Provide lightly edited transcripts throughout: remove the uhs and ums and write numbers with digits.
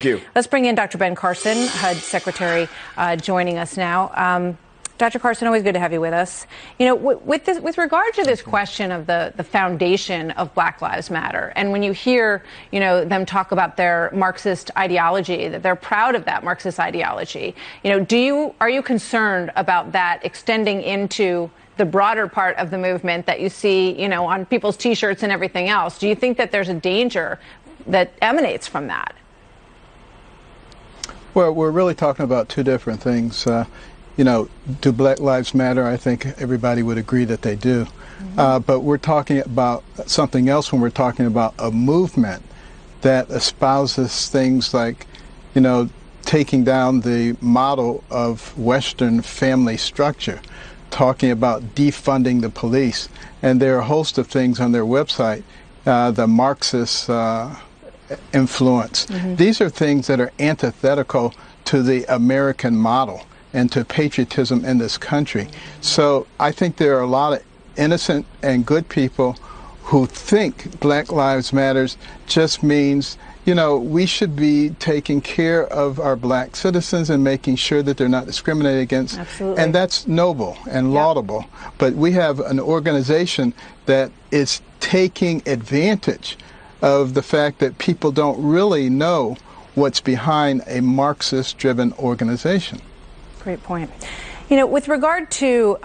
you. Let's bring in Dr. Ben Carson, HUD Secretary, joining us now. Dr. Carson, always good to have you with us. You know, with regard to this question of the foundation of Black Lives Matter, and when you hear, you know, them talk about their Marxist ideology, that they're proud of that Marxist ideology, you know, are you concerned about that extending into the broader part of the movement that you see, you know, on people's T-shirts and everything else? Do you think that there's a danger that emanates from that? Well, we're really talking about two different things. You know, do Black Lives Matter? I think everybody would agree that they do. But we're talking about something else when we're talking about a movement that espouses things like, you know, taking down the model of Western family structure, talking about defunding the police. And there are a host of things on their website, the Marxist influence. These are things that are antithetical to the American model and to patriotism in this country. So I think there are a lot of innocent and good people who think Black Lives Matters just means, you know, we should be taking care of our black citizens and making sure that they're not discriminated against. Absolutely. And that's noble and laudable. But we have an organization that is taking advantage of the fact that people don't really know what's behind a Marxist-driven organization. Great point. You know, with regard to,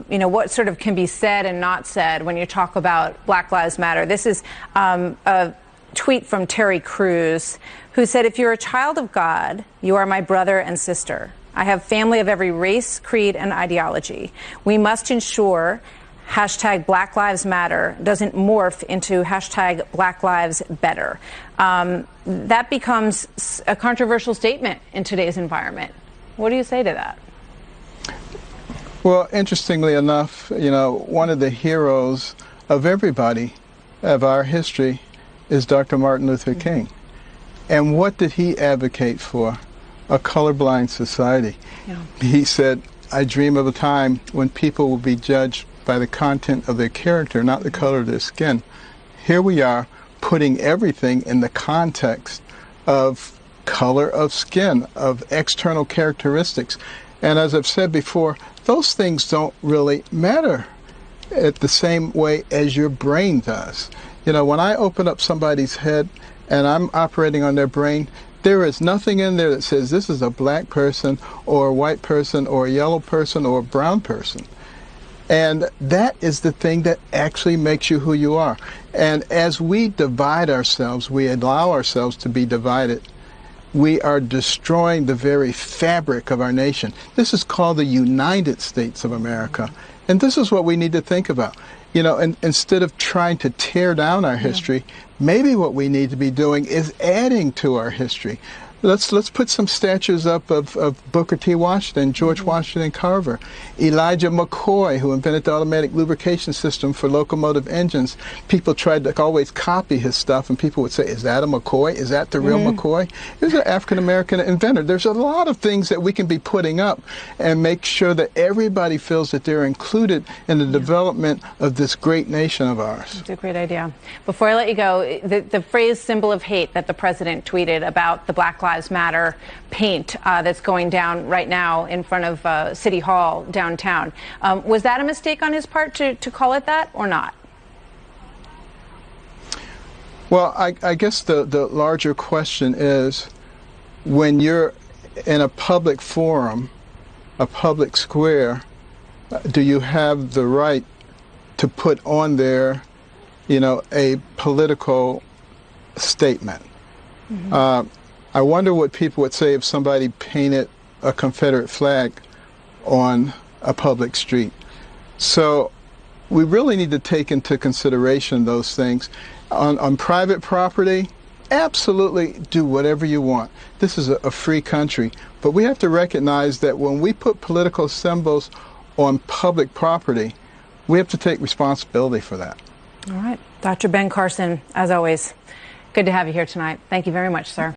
you know, what sort of can be said and not said when you talk about Black Lives Matter, this is a tweet from Terry Crews, who said, "If you're a child of God, you are my brother and sister. I have family of every race, creed, and ideology. We must ensure hashtag Black Lives Matter doesn't morph into hashtag Black Lives Better." That becomes a controversial statement in today's environment. What do you say to that? Well, interestingly enough, you know, one of the heroes of everybody of our history is Dr. Martin Luther King. And what did he advocate for? A colorblind society. Yeah. He said, "I dream of a time when people will be judged by the content of their character, not the color of their skin." Here we are putting everything in the context of color of skin, of external characteristics. And as I've said before, those things don't really matter at the same way as your brain does. You know, when I open up somebody's head and I'm operating on their brain, there is nothing in there that says this is a black person or a white person or a yellow person or a brown person. And that is the thing that actually makes you who you are. And as we divide ourselves, we allow ourselves to be divided, we are destroying the very fabric of our nation. This is called the United States of America. And this is what we need to think about. You know, and instead of trying to tear down our history, maybe what we need to be doing is adding to our history. Let's put some statues up of Booker T. Washington, George Washington Carver, Elijah McCoy, who invented the automatic lubrication system for locomotive engines. People tried to always copy his stuff, and people would say, "Is that a McCoy? Is that the real McCoy?" He was an African-American inventor. There's a lot of things that we can be putting up and make sure that everybody feels that they're included in the development of this great nation of ours. That's a great idea. Before I let you go, the phrase "symbol of hate" that the president tweeted about the Black Lives Matter paint that's going down right now in front of City Hall downtown. Was that a mistake on his part to call it that or not? Well, I guess the larger question is, when you're in a public forum, a public square, do you have the right to put on there, you know, a political statement? I wonder what people would say if somebody painted a Confederate flag on a public street. So we really need to take into consideration those things. On private property, absolutely do whatever you want. This is a free country. But we have to recognize that when we put political symbols on public property, we have to take responsibility for that. All right. Dr. Ben Carson, as always, good to have you here tonight. Thank you very much, sir.